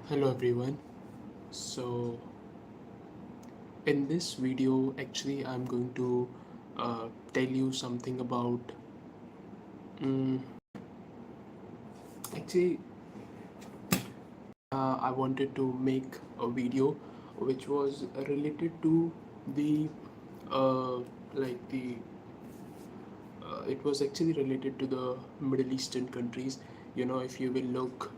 Hello everyone. So in this video actually I'm going to tell you something about um, actually I wanted to make a video which was related to the uh, like the it was actually related to the Middle Eastern countries. If you will look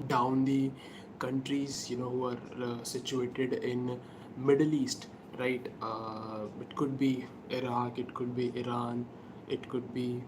down the countries who are situated in Middle East, right? It could be Iraq, it could be Iran, it could be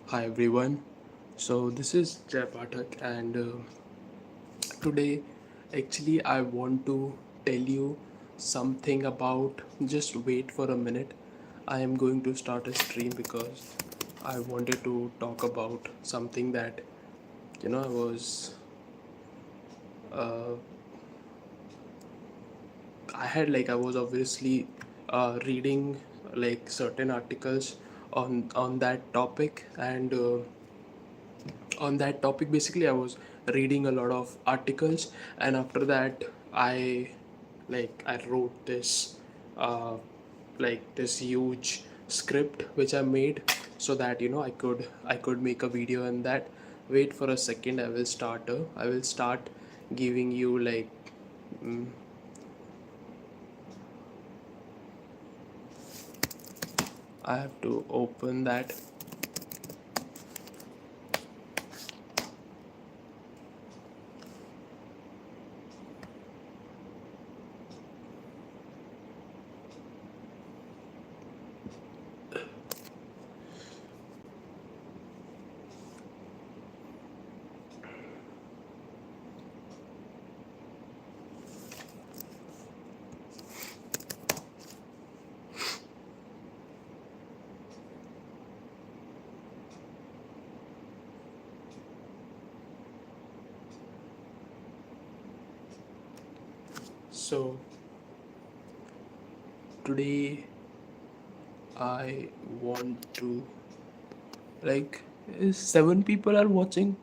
Hi everyone. So this is Pathak, and today actually I want to tell you something about. Just wait for a minute. I am going to start a stream because I wanted to talk about something that I was uh, I was obviously reading like certain articles on that topic, and on that topic basically I was reading a lot of articles, and after that I wrote this uh, this huge script which I made so that I could make a video. And that, wait for a second, I will start giving you mm, I have to open that. So today I want to, like, 7 people are watching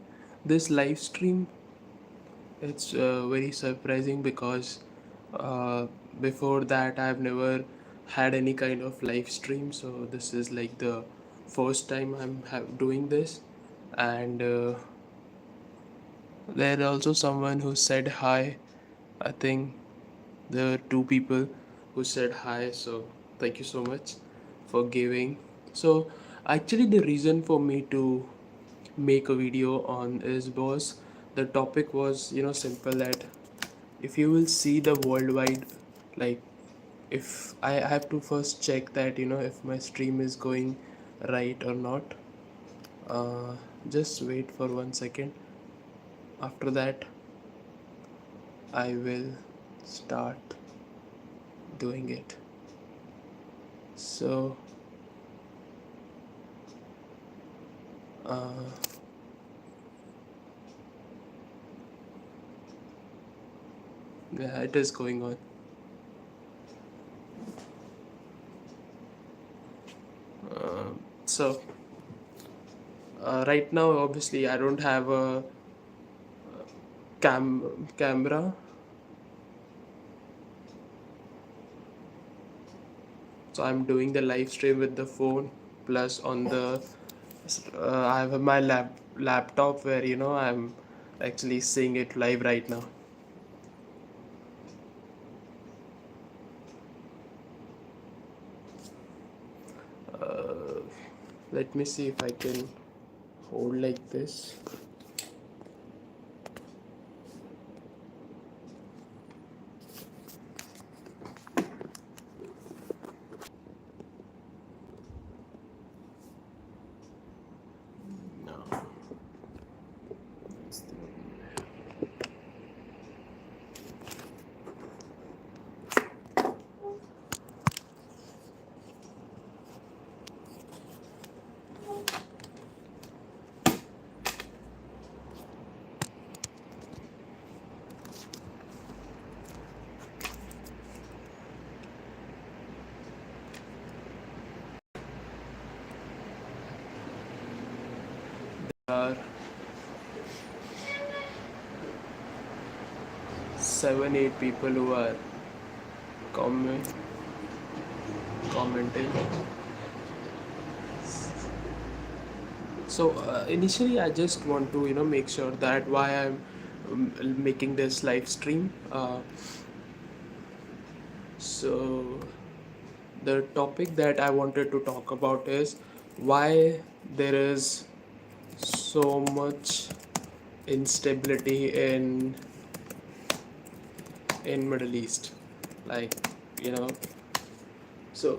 this live stream. It's very surprising because uh, before that I've never had any kind of live stream, so this is like the first time doing this. And there also someone who said hi. I think there were 2 people who said hi, so thank you so much for giving. So actually the reason for me to make a video on is because the topic was simple, that if you will see the worldwide, like, if I have to first check that if my stream is going right or not. Just wait for 1 second. After that I will start doing it. So uh, yeah, it is going on. So right now obviously I don't have a camera, so I'm doing the live stream with the phone, plus on the I have my laptop where I'm actually seeing it live right now. Let me see if I can hold like this. No. There are 7, 8 people who are comment, commenting. So initially, I just want to make sure that why I'm making this live stream. So the topic that I wanted to talk about is why there is so much instability in Middle East, like you know. So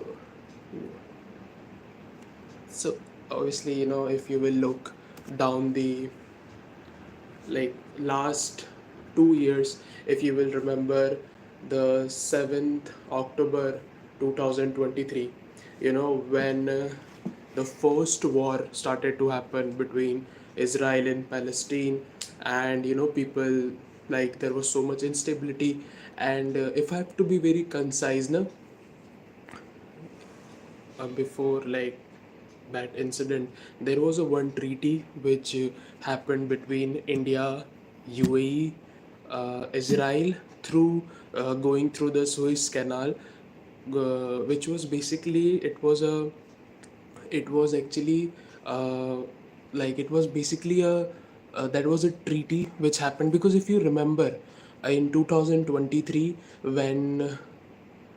so obviously, if you will look down the like last 2 years, if you will remember the 7th October 2023, when the first war started to happen between Israel and Palestine, and people, like, there was so much instability. And if I have to be very concise now, before like that incident, there was a one treaty which happened between India, UAE, Israel, through going through the Suez Canal, which was basically, it was actually uh, like it was basically a that was a treaty which happened because if you remember, in 2023, when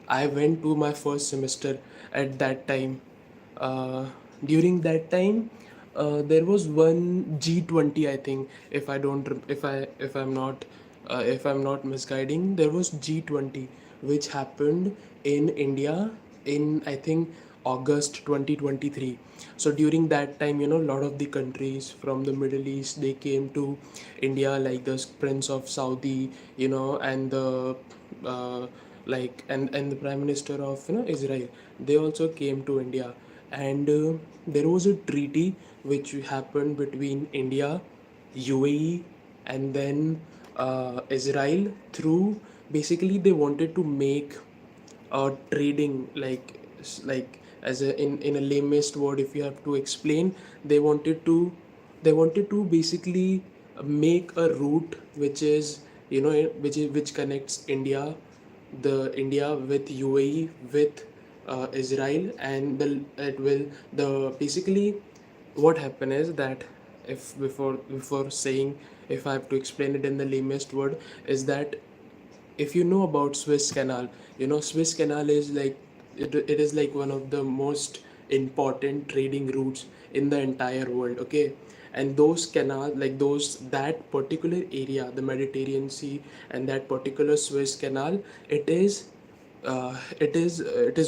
I went to my first semester at that time. Uh, During that time, there was one G20. I think, if I don't, if I'm not misguiding, there was G20 which happened in India in, I think, August 2023. So during that time, a lot of the countries from the Middle East, they came to India, like the Prince of Saudi, and the and the Prime Minister of Israel. They also came to India, and there was a treaty which happened between India, UAE, and then Israel. Through, basically, they wanted to make trading, like, as a, in a lamest word, if you have to explain, they wanted to basically make a route which is, which connects India with UAE with Israel. And the basically, what happened is that, if before saying, if I have to explain it in the lamest word, is that, if you know about Swiss Canal, Swiss Canal is like, it is like one of the most important trading routes in the entire world. Okay, and those canal, like those, that particular area, the Mediterranean Sea, and that particular Swiss Canal, it is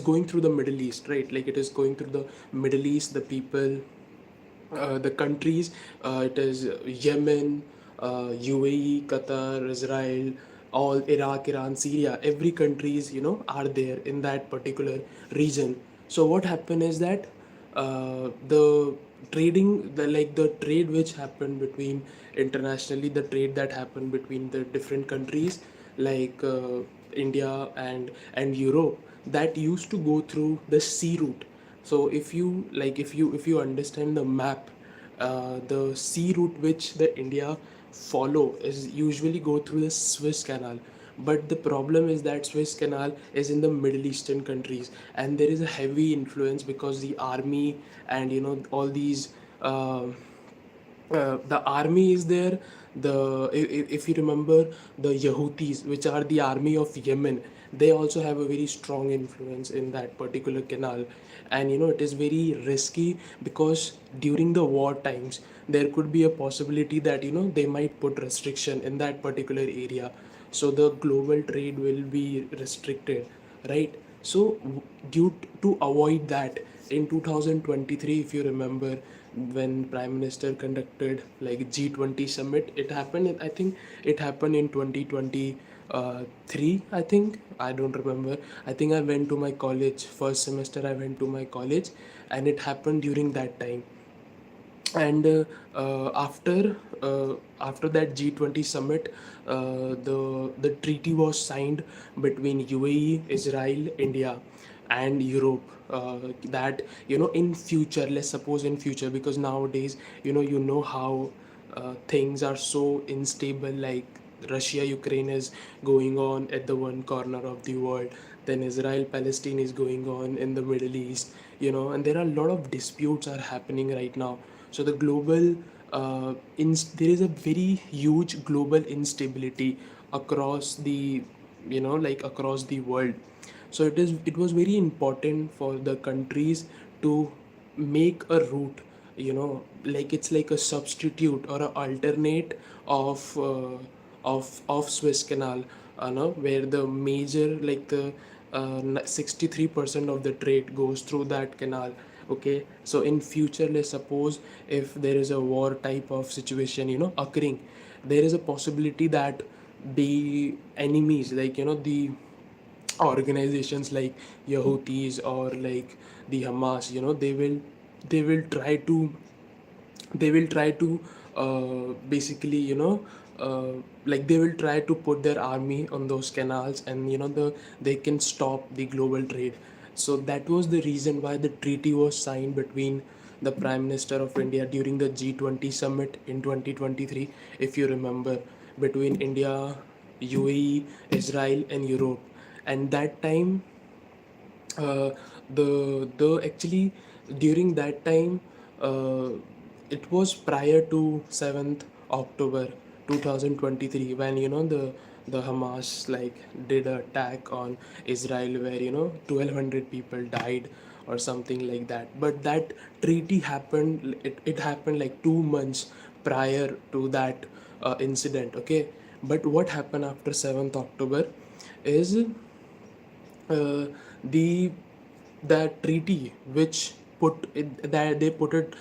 going through the Middle East, right? Like, it is going through the Middle East, the people, the countries, it is Yemen, UAE, Qatar, Israel, all, Iraq, Iran, Syria, every countries, are there in that particular region. So what happened is that the trading, the trade which happened between, internationally, the trade that happened between the different countries, like India and Europe, that used to go through the sea route. So if you understand the map, the sea route which the India follow is usually go through the Swiss Canal. But the problem is that Swiss Canal is in the Middle Eastern countries, and there is a heavy influence because the army, and all these, the army is there. If you remember, the Yahoutis, which are the army of Yemen, they also have a very strong influence in that particular canal. And it is very risky, because during the war times there could be a possibility that they might put restriction in that particular area, so the global trade will be restricted, right? So due to avoid that, in 2023, if you remember, when prime minister conducted like G20 summit, it happened, I think it happened in 2023, I think, I don't remember. I think I went to my college first semester, I went to my college, and it happened during that time. And after that G20 summit, the treaty was signed between UAE, Israel, India, and Europe. That in future, let's suppose in future, because nowadays how things are so unstable, like Russia Ukraine is going on at the one corner of the world, then Israel Palestine is going on in the Middle East, and there are a lot of disputes are happening right now. So the global there is a very huge global instability across the like across the world. So it was very important for the countries to make a route, like it's like a substitute or an alternate of of Suez Canal, no, where the major, like the 63% of the trade goes through that canal. Okay, so in future, let's suppose if there is a war type of situation occurring, there is a possibility that the enemies, like the organizations like Yahudis or like the Hamas, they will try to basically like they will try to put their army on those canals, and they can stop the global trade. So that was the reason why the treaty was signed between the Prime Minister of India during the G20 summit in 2023, if you remember, between India, UAE, Israel, and Europe. And that time, the actually during that time, uh, it was prior to 7th October 2023, when the Hamas like did a attack on Israel, where 1200 people died or something like that. But that treaty happened, it happened like 2 months prior to that incident. Okay, but what happened after 7th October is, uh, the that treaty which put it, that they put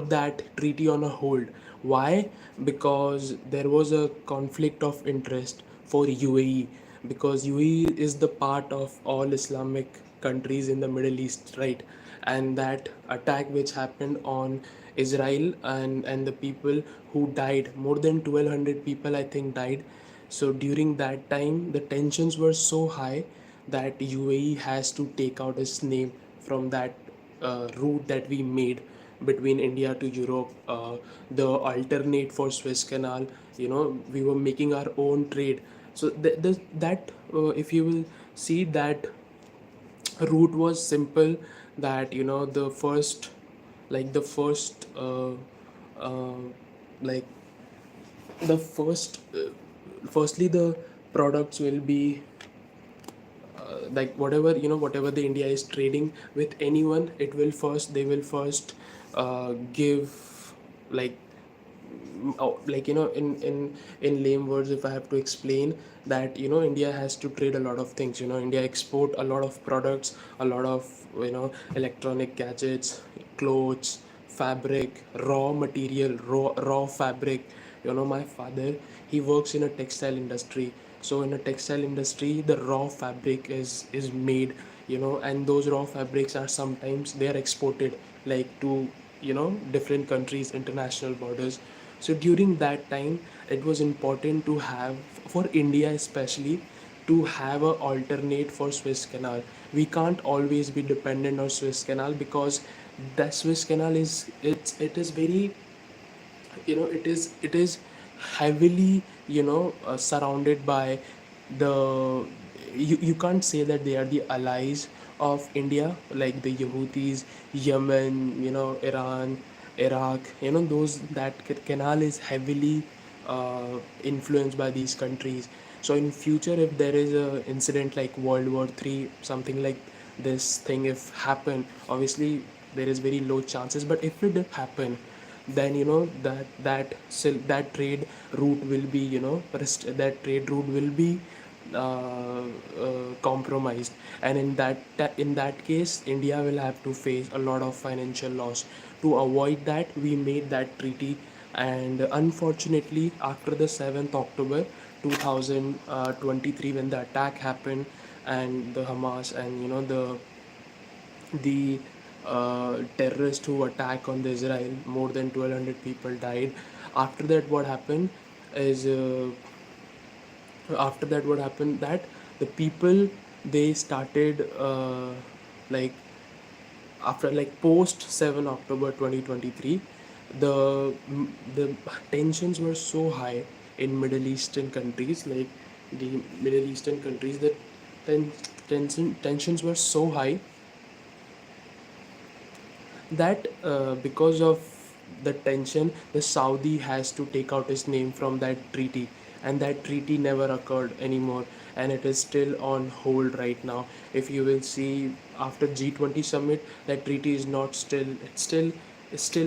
that treaty on a hold. Why? Because there was a conflict of interest for UAE, because UAE is the part of all Islamic countries in the Middle East, right? And that attack which happened on Israel, and the people who died, more than 1200 people I think died. So during that time, the tensions were so high that UAE has to take out its name from that route that we made between India to Europe, the alternate for Suez Canal. We were making our own trade. So that if you will see, that route was simple. That the first, like the first, uh, like the first, firstly the products will be like whatever whatever the India is trading with anyone, it will first they will first give, like like in lame words, if I have to explain, that India has to trade a lot of things. India export a lot of products, a lot of electronic gadgets, clothes, fabric, raw material, raw fabric. My father, he works in a textile industry. So in a textile industry, the raw fabric is made, and those raw fabrics are sometimes they are exported, like to different countries, international borders. So during that time, it was important to have, for India especially, to have a alternate for Suez Canal. We can't always be dependent on Suez Canal, because the Suez Canal it is very, it is heavily surrounded by the, you can't say that they are the allies of India, like the Yahudis, Yemen, Iran, Iraq. Those, that canal is heavily influenced by these countries. So in future, if there is a incident like World War III, something like this thing if happen, obviously there is very low chances, but if it happen, then that trade route will be, that trade route will be compromised, and in that case India will have to face a lot of financial loss. To avoid that, we made that treaty, and unfortunately after the 7th October 2023, when the attack happened, and the Hamas and the terrorists who attack on the Israel, more than 1200 people died. After that, what happened is after that what happened that the people, they started like after like post 7 October 2023, the the tensions were so high in Middle Eastern countries, like the Middle Eastern countries, that tensions were so high that because of the tension, the Saudi has to take out his name from that treaty, and that treaty never occurred anymore, and it is still on hold right now. If you will see after G20 summit, that treaty is not still, it still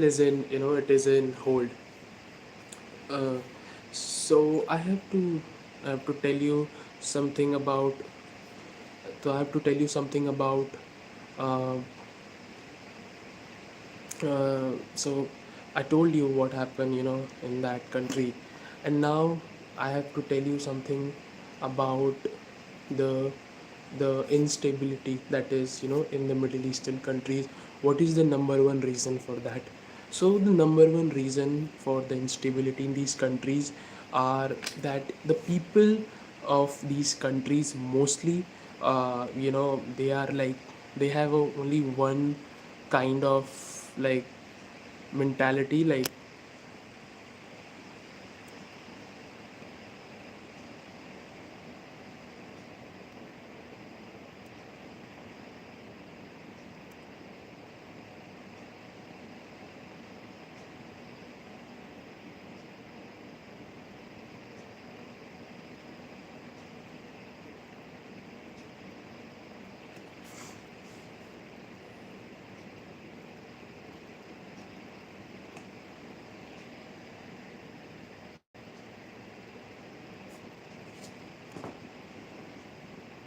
is in, it is in hold. Uh, so I have to tell you something about I have to tell you something about uh, so I told you what happened, in that country, and now I have to tell you something about the instability that is, in the Middle Eastern countries. What is the number one reason for that? So the number one reason for the instability in these countries are that the people of these countries mostly, they are like, only one kind of like mentality, like